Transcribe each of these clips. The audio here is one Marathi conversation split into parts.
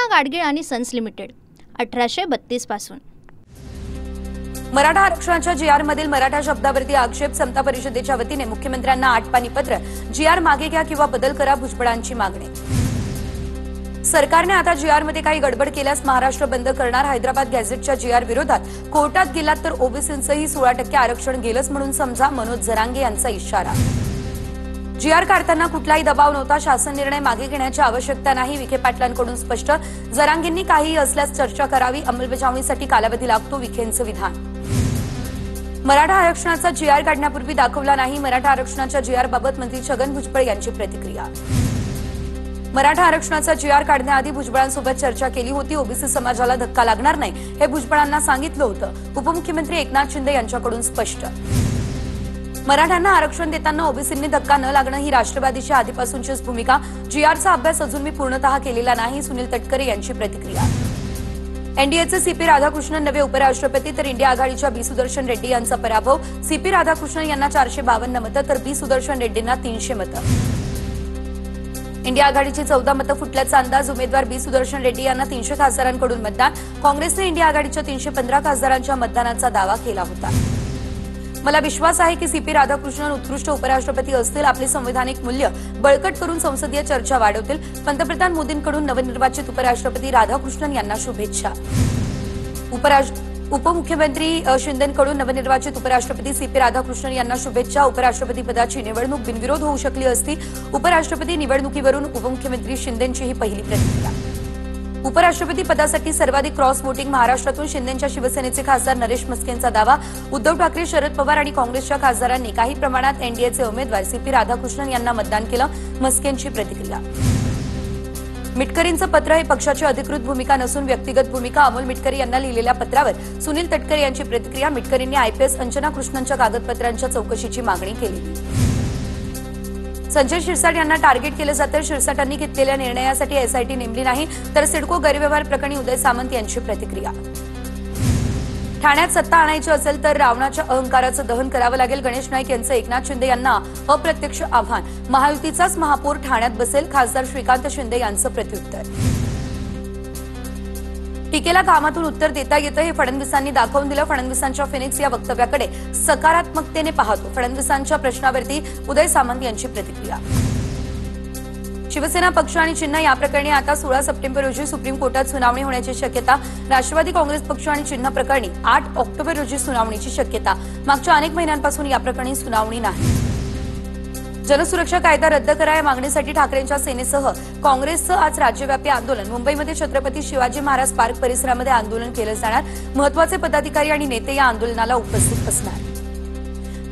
सुवर्णा गाडगीळ आणि सन्स लिमिटेड 1832 पासून। मराठा आरक्षणाच्या जीआर मधील मराठा शब्दावरती आक्षेप समता परिषदेच्या वतीने मुख्यमंत्र्यांना 8 पानी पत्र, जीआर मागे घ्या किंवा बदल करा, भुजबळांची मागणी। सरकारने आता जीआर मध्ये काही गडबड केल्यास महाराष्ट्र बंद करणार, हैदराबाद गॅझेटच्या जीआर विरोधात कोर्टात गेलात तर ओबीसींचंही 16% आरक्षण गेलंच म्हणून समजा, मनोज जरांगे यांचा इशारा। जीआर काढताना कुठलाही दबाव नव्हता, शासन निर्णय मागे घेण्याची आवश्यकता नाही, विखे पाटलांकडून स्पष्ट। जरांगेंनी काही असल्यास चर्चा करावी, अंमलबजावणीसाठी कालावधी लागतो, विखेंचं विधान। मराठा आरक्षणाचा जीआर काढण्यापूर्वी दाखवला नाही, मराठा आरक्षणाच्या जीआर बाबत मंत्री छगन भुजबळ यांची प्रतिक्रिया। मराठा आरक्षणाचा जीआर काढण्याआधी भुजबळांसोबत चर्चा केली होती, ओबीसी समाजाला धक्का लागणार नाही हे भुजबळांना सांगितलं होतं, उपमुख्यमंत्री एकनाथ शिंदे यांच्याकडून स्पष्ट। मराठ्यांना आरक्षण देताना ओबीसींनी धक्का न लागणं ही राष्ट्रवादीची आधीपासूनचीच भूमिका, जीआरचा अभ्यास अजून मी पूर्णतः केलेला नाही, सुनील तटकरे यांची प्रतिक्रिया। एनडीएचे सीपी राधाकृष्णन नवे उपराष्ट्रपती तर इंडिया आघाडीच्या बी सुदर्शन रेड्डी यांचा पराभव, सीपी राधाकृष्णन यांना 452 मतं तर बी सुदर्शन रेड्डींना 300 मतं। इंडिया आघाडीची 14 मतं फुटल्याचा अंदाज, उमेदवार बी सुदर्शन रेड्डी यांना 300 खासदारांकडून मतदान, काँग्रेसने इंडिया आघाडीच्या 315 खासदारांच्या मतदानाचा दावा केला होता। मला विश्वास आहे की सीपी राधाकृष्णन उत्कृष्ट उपराष्ट्रपती असतील, आपली संवैधानिक मूल्य बळकट करून संसदीय चर्चा वाढवतील, पंतप्रधान मोदींकडून नवनिर्वाचित उपराष्ट्रपती राधाकृष्णन यांना शुभेच्छा। उपमुख्यमंत्री शिंदेंकडून नवनिर्वाचित उपराष्ट्रपती सीपी राधाकृष्णन यांना शुभेच्छा, उपराष्ट्रपती पदाची निवडणूक बिनविरोध होऊ शकली असती, उपराष्ट्रपती निवडणुकीवरून उपमुख्यमंत्री शिंदेंची ही पहिली प्रतिक्रिया। उपराष्ट्रपती पदासाठी सर्वाधिक क्रॉस वोटिंग महाराष्ट्रातून, शिंदेंच्या शिवसेनेचे खासदार नरेश म्हस्केंचा दावा, उद्धव ठाकरे, शरद पवार आणि काँग्रेसच्या खासदारांनी काही प्रमाणात एनडीएचे उमेदवार सीपी राधाकृष्णन यांना मतदान केलं, म्हस्केंची प्रतिक्रिया। मिटकरींचं पत्र हे पक्षाची अधिकृत भूमिका नसून व्यक्तिगत भूमिका, अमोल मिटकरी यांना लिहिलेल्या पत्रावर सुनील तटकरे यांची प्रतिक्रिया। मिटकरींनी आयपीएस अंजना कृष्णनच्या कागदपत्रांच्या चौकशीची मागणी केली। संजय शिरसाट यांना टार्गेट केलं जातं, शिरसाटांनी घेतलेल्या निर्णयासाठी एसआयटी नेमली नाही, तर सिडको गैरव्यवहार प्रकरणी उदय सामंत यांची प्रतिक्रिया। ठाण्यात सत्ता आणायची असेल तर रावणाच्या अहंकाराचं दहन करावं लागेल, गणेश नाईक यांचं एकनाथ शिंदे यांना अप्रत्यक्ष आव्हान, महायुतीचाच महापौर ठाण्यात बसेल, खासदार श्रीकांत शिंदे यांचं प्रत्युत्तर। टीकेला कामातून उत्तर देता येतं हे फडणवीसांनी दाखवून दिलं, फडणवीसांच्या फिनिक्स या वक्तव्याकडे सकारात्मकतेने पाहतो, फडणवीसांच्या प्रश्नावरती उदय सामंत यांची प्रतिक्रिया। शिवसेना पक्ष आणि चिन्ह या प्रकरणी आता 16 सप्टेंबर रोजी सुप्रीम कोर्टात सुनावणी होण्याची शक्यता, राष्ट्रवादी काँग्रेस पक्ष आणि चिन्ह प्रकरणी 8 ऑक्टोबर रोजी सुनावणीची शक्यता, मागच्या अनेक महिन्यांपासून या प्रकरणी सुनावणी नाही। जनसुरक्षा कायदा रद्द करा या मागणीसाठी ठाकरेंच्या सेनेसह काँग्रेसचं आज राज्यव्यापी आंदोलन, मुंबईमध्ये छत्रपती शिवाजी महाराज पार्क परिसरामध्ये आंदोलन केलं जाणार, महत्वाचे पदाधिकारी आणि नेते या आंदोलनाला उपस्थित असणार।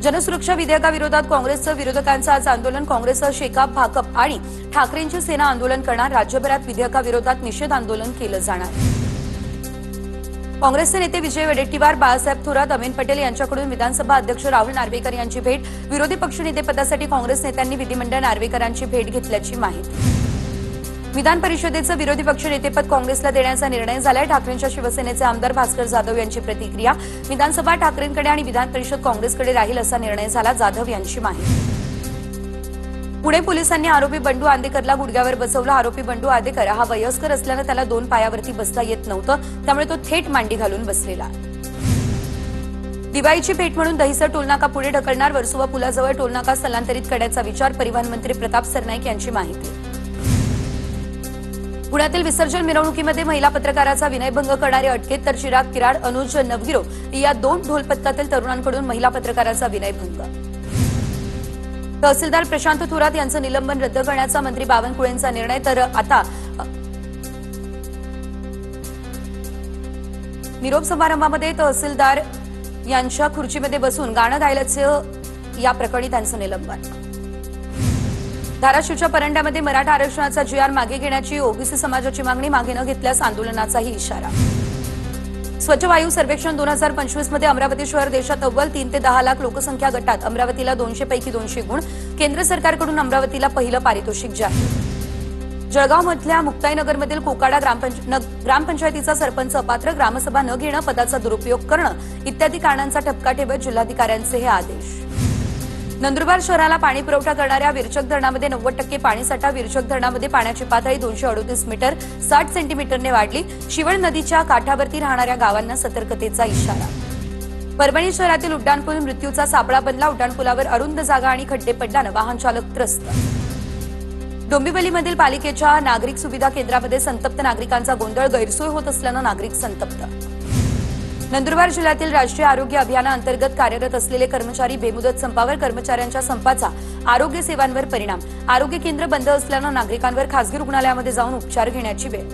जनसुरक्षा विधेयकाविरोधात काँग्रेसचं विरोधकांचं आज आंदोलन, काँग्रेससह शेकाप, भाकप आणि ठाकरेंची सेना आंदोलन करणार, राज्यभरात विधेयकाविरोधात निषेध आंदोलन केलं जाणार। काँग्रेसचे नेते विजय वडेट्टीवार, बाळासाहेब थोरात, अमीन पटेल यांच्याकडून विधानसभा अध्यक्ष राहुल नार्वेकर यांची भेट, विरोधी पक्षनेतेपदासाठी काँग्रेस नेत्यांनी विधिमंडळ नार्वेकरांची भेट घेतल्याची माहिती। विधान परिषदेचं विरोधी पक्षनेतेपद काँग्रेसला देण्याचा निर्णय झालाय, ठाकरेंच्या शिवसेनेचे आमदार भास्कर जाधव यांची प्रतिक्रिया, विधानसभा ठाकरेंकडे आणि विधान परिषद काँग्रेसकडे राहील असा निर्णय झाला, जाधव यांची माहिती। पुणे पोलिसांनी आरोपी बंडू आंदेकरला गुडघ्यावर बसवलं, आरोपी बंडू आंदेकर हा वयस्कर असल्यानं त्याला 2 पायावरती बसता येत नव्हतं, त्यामुळे तो थेट मांडी घालून बसलेला। दिवाळीची भेट म्हणून दहिसर टोलनाका पुढे ढकलणार, वर्सोवा पुलाजवळ टोलनाका स्थलांतरित करण्याचा विचार, परिवहन मंत्री प्रताप सरनाईक यांची माहिती। पुण्यातील विसर्जन मिरवणुकीमध्ये महिला पत्रकाराचा विनयभंग करणारे अटकेत, तर चिराग किराड, अनुज नवगिरो या 2 ढोलपथकातील तरुणांकडून महिला पत्रकाराचा विनयभंग। तहसीलदार प्रशांत थोरात यांचं निलंबन रद्द करण्याचा मंत्री बावनकुळेंचा निर्णय, तर आता निरोप समारंभामध्ये तहसीलदार यांच्या खुर्चीमध्ये बसून गाणं गायल्याचं या प्रकरणी त्यांचं निलंबन। धाराशिवच्या परंड्यामध्ये मराठा आरक्षणाचा जीआर मागे घेण्याची ओबीसी समाजाची मागणी, मागे न घेतल्यास आंदोलनाचाही इशारा। स्वच्छ वायू सर्वेक्षण 2025 मध्ये अमरावती शहर देशात अव्वल, 3 ते 10 लाख लोकसंख्या गटात अमरावतीला 200 पैकी 200 गुण, केंद्र सरकारकडून अमरावतीला पहिलं पारितोषिक जाहीर। जळगावमधल्या मुक्ताईनगरमधील कोकाडा ग्रामपंचायतीचा सरपंच अपात्र, ग्रामसभा न घेणं, पदाचा दुरुपयोग करणं इत्यादी कारणांचा ठपका ठेवत जिल्हाधिकाऱ्यांचे हे आदेश। नंदुरबार शहराला पाणी पुरवठा करणाऱ्या विरचक धरणामध्ये 90% पाणीसाठा. विरचक धरणामध्ये पाण्याची पातळी 238 मीटर 60 सेंटीमीटरने वाढली. शिवळ नदीच्या काठावरती राहणाऱ्या गावांना सतर्कतेचा इशारा. परभणी शहरातील उड्डाणपूल मृत्यूचा सापळा बनला. उड्डाणपुलावर अरुंद जागा आणि खड्डे पडल्यानं वाहन चालक त्रस्त. डोंबिवलीमधील पालिकेच्या नागरिक सुविधा केंद्रामध्ये संतप्त नागरिकांचा गोंधळ. गैरसोय होत असल्यानं नागरिक संतप्त. नंदुरबार जिल्ह्यातील राष्ट्रीय आरोग्य अभियानाअंतर्गत कार्यरत असलेले कर्मचारी बेमुदत संपावर. कर्मचाऱ्यांच्या संपाचा आरोग्य सेवांवर परिणाम. आरोग्य केंद्र बंद असल्यानं नागरिकांवर खासगी रुग्णालयामध्ये जाऊन उपचार घेण्याची वेळ.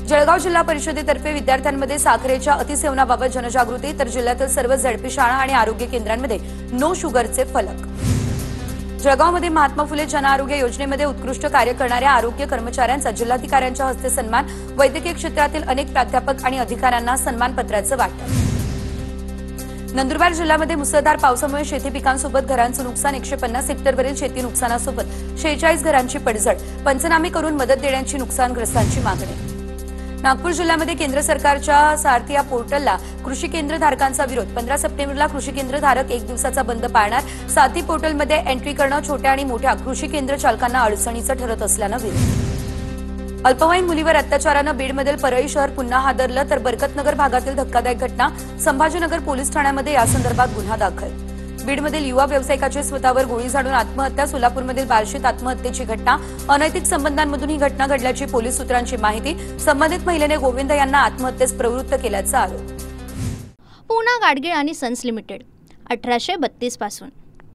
जळगाव जिल्हा परिषदेतर्फे विद्यार्थ्यांमध्ये साखरेच्या अतिसेवनाबाबत जनजागृती. तर जिल्ह्यातील सर्व झडपी शाळा आणि आरोग्य केंद्रांमध्ये नो शुगरचे फलक. जळगावमध्ये महात्मा फुले जनआरोग्य योजनेमध्ये उत्कृष्ट कार्य करणाऱ्या आरोग्य कर्मचाऱ्यांचा जिल्हाधिकाऱ्यांच्या हस्ते सन्मान. वैद्यकीय क्षेत्रातील अनेक प्राध्यापक आणि अधिकाऱ्यांना सन्मानपत्राचं वाटप. नंदुरबार जिल्ह्यामध्ये मुसळधार पावसामुळे शेती पिकांसोबत घरांचं नुकसान. 150 हेक्टरवरील शेती नुकसानासोबत 46 घरांची पडझड. पंचनामे करून मदत देण्याची नुकसानग्रस्तांची मागणी. नागपूर जिल्ह्यामध्ये केंद्र सरकारच्या सारथी या पोर्टलला कृषी केंद्रधारकांचा विरोध. 15 सप्टेंबरला कृषी केंद्रधारक 1 दिवसाचा बंद पाळणार. सारथी पोर्टलमध्ये एंट्री करणं छोट्या आणि मोठ्या कृषी केंद्र चालकांना अडचणीचं ठरत असल्यानं विरोध. अल्पवयीन मुलीवर अत्याचारानं बीडमधील परळी शहर पुन्हा हादरलं. तर बरकतनगर भागातील धक्कादायक घटना. संभाजीनगर पोलीस ठाण्यामध्ये यासंदर्भात गुन्हा दाखल. बीडमधील युवा व्यावसायिकाची स्वतःवर गोळी झाडून आत्महत्या. सोलापूरमधील बार्शीत आत्महत्येची घटना. अनैतिक संबंधांमधून ही घटना घडल्याची पोलीस सूत्रांची माहिती. संबंधित महिलेने गोविंद यांना आत्महत्येस प्रवृत्त केल्याचा आरोप. पूना गाडगीळ आणि सन्स लिमिटेड 1832 पासून